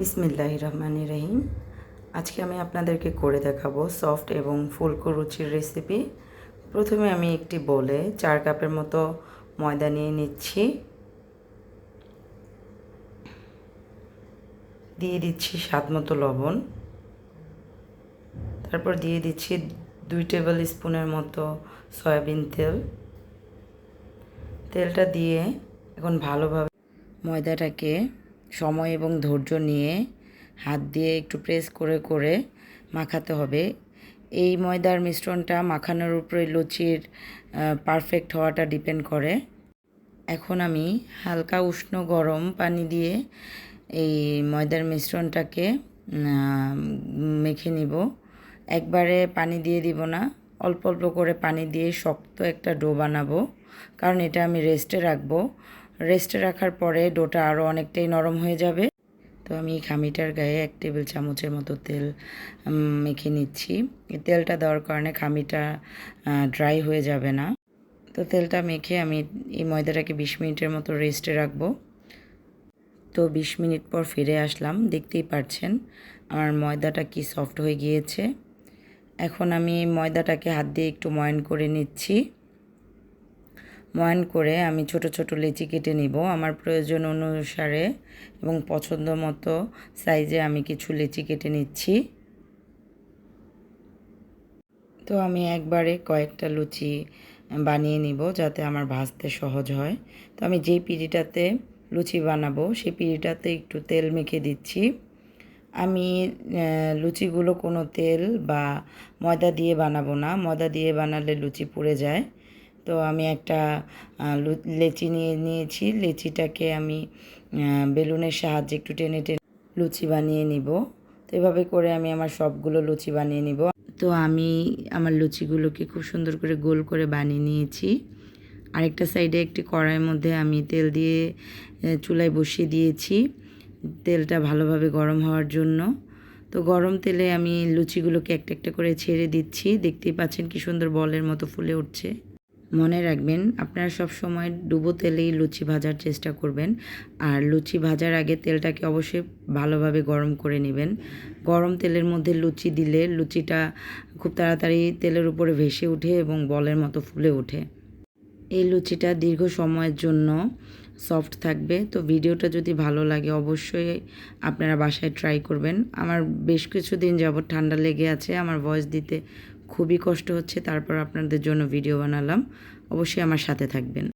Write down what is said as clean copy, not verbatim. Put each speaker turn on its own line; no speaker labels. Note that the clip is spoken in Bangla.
বিসমিল্লাহির রহমানির রহিম। আজকে আমি আপনাদেরকে করে দেখাবো সফট এবং ফুলকো রুচির রেসিপি। প্রথমে আমি একটি বোলে 4 কাপের মতো ময়দা নিয়ে নিচ্ছি। দিয়ে দিচ্ছি স্বাদ মতো লবণ। তারপর দিয়ে দিচ্ছি 2 টেবিল স্পুনের মতো সয়াবিন তেল। তেলটা দিয়ে এখন ভালোভাবে ময়দাটাকে সময় এবং ধৈর্য নিয়ে হাত দিয়ে একটু প্রেস করে করে মাখাতে হবে। এই ময়দার মিশ্রণটা মাখানোর উপরে লুচির পারফেক্ট হওয়াটা ডিপেন্ড করে। এখন আমি হালকা উষ্ণ গরম পানি দিয়ে এই ময়দার মিশ্রণটাকে মেখে নিব। একবারে পানি দিয়ে দিব না, অল্প অল্প করে পানি দিয়ে শক্ত একটা ডো বানাবো, কারণ এটা আমি রেস্টে রাখবো। রেস্টে রাখার পরে ডোটা আরও অনেকটাই নরম হয়ে যাবে। তো আমি খামিটার গায়ে 1 টেবিল চামচের মতো তেল মেখে নিচ্ছি। এই তেলটা দেওয়ার কারণে খামিটা ড্রাই হয়ে যাবে না। তো তেলটা মেখে আমি এই ময়দাটাকে 20 মিনিটের মতো রেস্টে রাখবো। তো 20 মিনিট পর ফিরে আসলাম। দেখতেই পাচ্ছেন আমার ময়দাটা কি সফট হয়ে গিয়েছে। এখন আমি ময়দাটাকে হাত দিয়ে একটু ময়ান করে নিচ্ছি। ময়ান করে আমি ছোট ছোট লেচি কেটে নিব আমার প্রয়োজন অনুসারে এবং পছন্দ মতো সাইজে আমি কিছু লেচি কেটে নিচ্ছি। তো আমি একবারে কয়েকটা লুচি বানিয়ে নিব যাতে আমার ভাজতে সহজ হয়। তো আমি যেই পিঁড়িটাতে লুচি বানাবো সেই পিঁড়িটাতে একটু তেল মেখে দিচ্ছি। আমি লুচিগুলো কোনো তেল বা ময়দা দিয়ে বানাবো না, ময়দা দিয়ে বানালে লুচি পুড়ে যায়। তো আমি একটা লেচি নিয়েছি। লেচিটাকে আমি বেলুনের সাহায্যে একটু টেনে টেনে লুচি বানিয়ে নিব। তো এভাবে করে আমি আমার সবগুলো লুচি বানিয়ে নিব। তো আমি আমার লুচিগুলোকে খুব সুন্দর করে গোল করে বানিয়ে নিয়েছি। আরেকটা সাইডে একটি কড়াইয়ের মধ্যে আমি তেল দিয়ে চুলায় বসিয়ে দিয়েছি তেলটা ভালোভাবে গরম হওয়ার জন্য। তো গরম তেলে আমি লুচিগুলোকে একটা একটা করে ছেড়ে দিচ্ছি। দেখতেই পাচ্ছেন কি সুন্দর বলের মতো ফুলে উঠছে। মনে রাখবেন আপনারা সব সময় ডুবো তেলেই লুচি ভাজার চেষ্টা করবেন। আর লুচি ভাজার আগে তেলটাকে অবশ্যই ভালোভাবে গরম করে নেবেন। গরম তেলের মধ্যে লুচি দিলে লুচিটা খুব তাড়াতাড়ি তেলের উপরে ভেসে ওঠে এবং বলের মতো ফুলে ওঠে। এই লুচিটা দীর্ঘ সময়ের জন্য সফট থাকবে। তো ভিডিওটা যদি ভালো লাগে অবশ্যই আপনারা বাসায় ট্রাই করবেন। আমার বেশ কিছুদিন যাবত ঠান্ডা লেগে আছে, আমার ভয়েস দিতে খুবই কষ্ট হচ্ছে, তারপর আপনাদের জন্য ভিডিও বানালাম। অবশ্যই আমার সাথে থাকবেন।